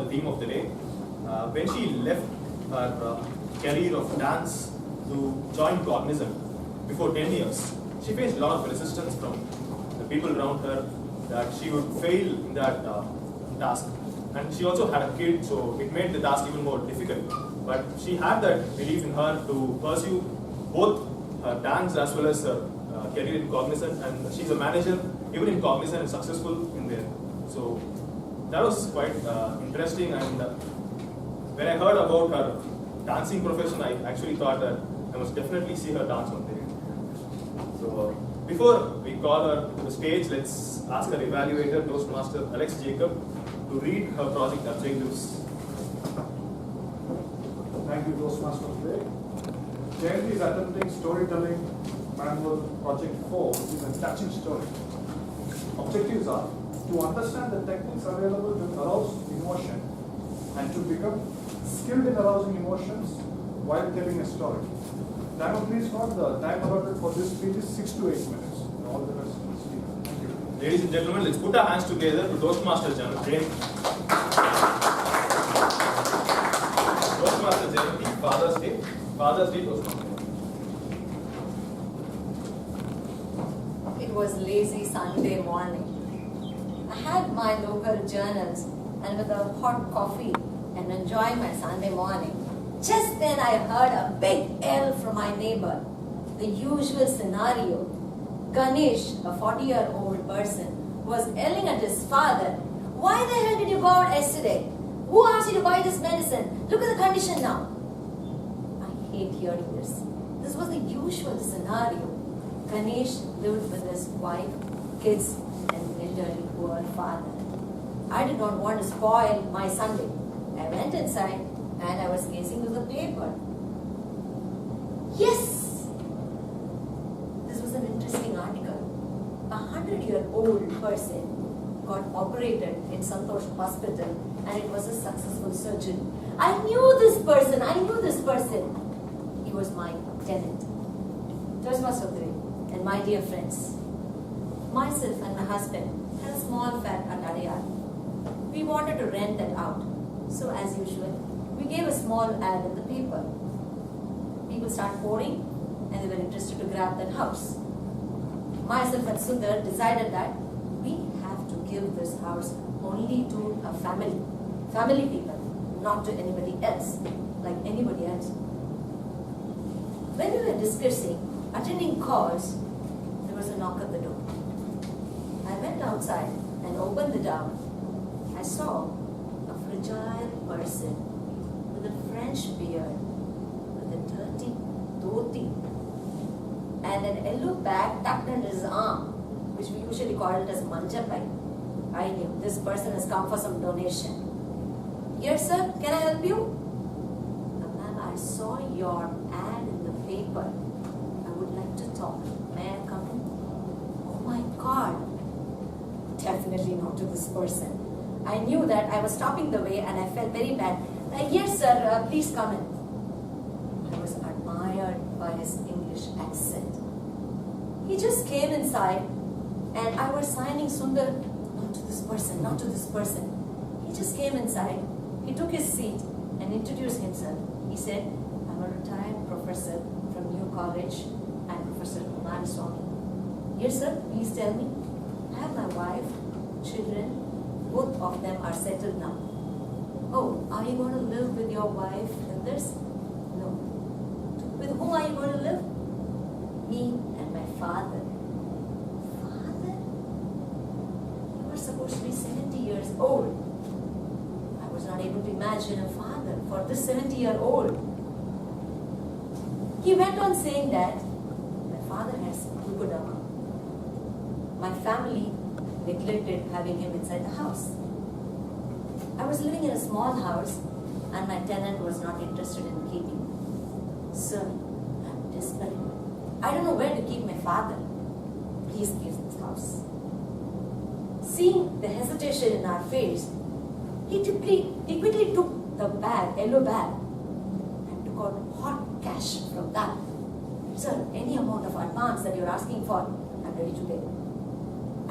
theme of the day. When she left her career of dance to join Cognizant before 10 years, she faced a lot of resistance from the people around her that she would fail in that task. And she also had a kid, so it made the task even more difficult. But she had that belief in her to pursue both her dance as well as her career in Cognizant, and she's a manager even in Cognizant and successful in there. So that was quite interesting, and when I heard about her dancing profession, I actually thought that I must definitely see her dance one day. So before we call her to the stage, let's ask our evaluator, Toastmaster Alex Jacob, to read her project objectives. Thank you, Toastmaster today. Jayanthi'S is attempting storytelling manual project 4, which is a touching story. Objectives are to understand the techniques available to arouse emotion and to become skilled in arousing emotions while telling a story. Time of please note, the time allotted for this speech is 6 to 8 minutes. All the rest is speaker. Thank you. Ladies and gentlemen, let's put our hands together to Toastmaster Jayanthi. Toastmaster Jayanthi, Father's Day Toastmaster. It was lazy Sunday morning. I had my local journals and with a hot coffee and enjoying my Sunday morning. Just then I heard a big yell from my neighbor. The usual scenario. Ganesh, a 40-year-old person, was yelling at his father, "Why the hell did you go out yesterday? Who asked you to buy this medicine? Look at the condition now." I hate hearing this. This was the usual scenario. Ganesh lived with his wife, kids, and elderly poor father. I did not want to spoil my Sunday. I went inside and I was gazing through the paper. Yes! This was an interesting article. A 100-year-old person got operated in Santosh Hospital and it was a successful surgeon. I knew this person. He was my tenant. Toastmaster of the day. And my dear friends, myself and my husband had a small flat at Adyar. We wanted to rent that out. So as usual, we gave a small ad in the paper. People started pouring and they were interested to grab that house. Myself and Sundar decided that we have to give this house only to a family people, not to anybody else, like anybody else. When we were discussing, attending calls, there was a knock at the door. I went outside and opened the door. I saw a fragile person with a French beard, with a dirty dhoti, and an yellow bag tucked under his arm, which we usually call it as manjapai. I knew this person has come for some donation. "Yes, sir, can I help you?" "Ma'am, I saw your ad in the paper. I would like to talk. May I come in?" Oh my God. Definitely not to this person. I knew that I was stopping the way and I felt very bad. "Yes, sir, please come in." I was admired by his English accent. He just came inside and I was signing Sundar, "Not to this person, not to this person." He just came inside, he took his seat and introduced himself. He said, "I'm a retired professor from New College. I'm Professor Kumaraswamy." "Yes, sir, please tell me." "I have my wife, children, both of them are settled now." "Oh, are you going to live with your wife in this?" "No." "With whom are you going to live?" "Me and my father." "Father? You are supposed to be 70 years old." I was not able to imagine a father for this 70-year-old. He went on saying that my father has leukodama. My family neglected having him inside the house. I was living in a small house and my tenant was not interested in keeping me. "Sir, I'm desperate. I don't know where to keep my father. Please give this house." Seeing the hesitation in our face, he quickly took the yellow bag, and took out hot cash from that. "Sir, any amount of advance that you're asking for, I'm ready to pay.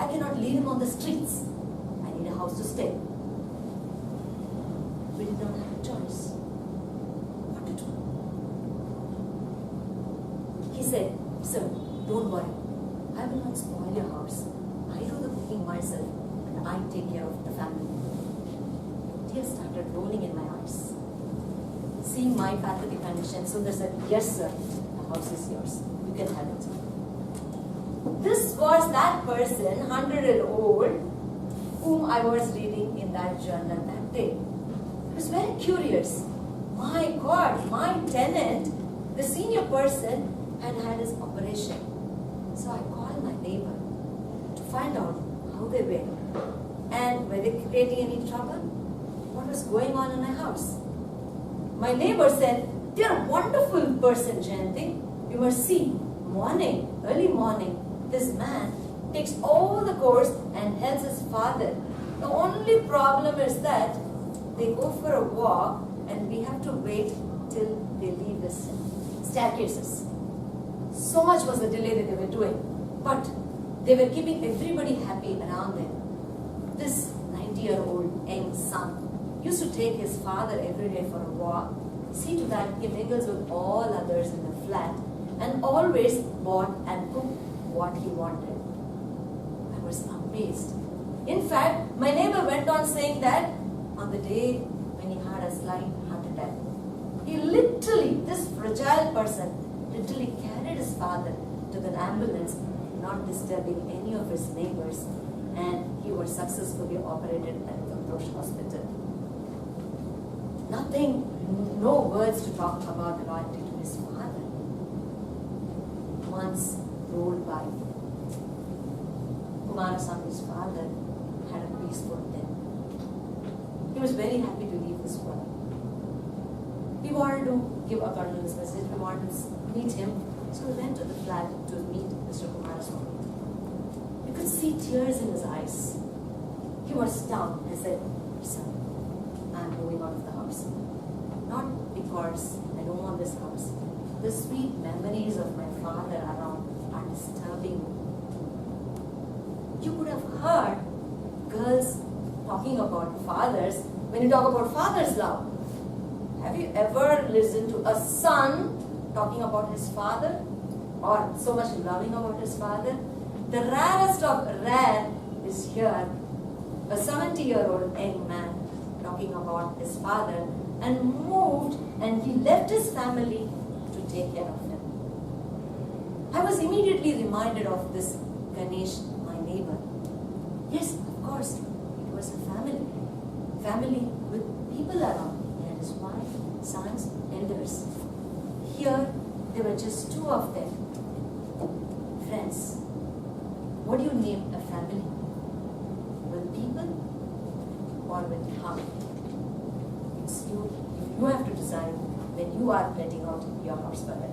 I cannot leave him on the streets. I need a house to stay." spoil your house. I do the cooking myself and I take care of the family. Tears started rolling in my eyes. Seeing my pathetic condition, Sundar said, yes sir, the house is yours. You can have it. This was that person, 100-year-old, whom I was reading in that journal that day. I was very curious. My God, my tenant, the senior person, had had his operation. So I called my neighbor to find out how they were and were they creating any trouble? What was going on in my house? My neighbor said, they are a wonderful person, Jayanthi. You must see, early morning, this man takes all the course and helps his father. The only problem is that they go for a walk and we have to wait till they leave the staircases. So much was the delay that they were doing, but they were keeping everybody happy around them. This 90-year-old young son used to take his father every day for a walk, see to that he mingles with all others in the flat, and always bought and cooked what he wanted. I was amazed. In fact, my neighbor went on saying that on the day when he had a slight heart attack, he literally, this fragile person, literally carried his father to the ambulance, not disturbing any of his neighbors, and he was successfully operated at Jayanthi'S hospital. Nothing, no words to talk about the loyalty to his father. Months rolled by. Kumarasami's father had a peaceful death. He was very happy to leave this world. We wanted to give a condolence message, we wanted to meet him, so we went to the flat to meet Mr. Kumarasamy. You could see tears in his eyes. He was down and said, son, I'm moving out of the house. Not because I don't want this house. The sweet memories of my father around are disturbing me. You could have heard girls talking about fathers when you talk about father's love. Have you ever listened to a son talking about his father or so much loving about his father? The rarest of rare is here a 70-year-old young man talking about his father and moved and he left his family to take care of him. I was immediately reminded of this Ganesh, my neighbor. Yes, of course, it was a family. Family with people around. He had his wife, sons, elders. Here, there were just two of them. Friends, what do you name a family? With people or with heart? It's you. You have to decide when you are renting out your house for rent.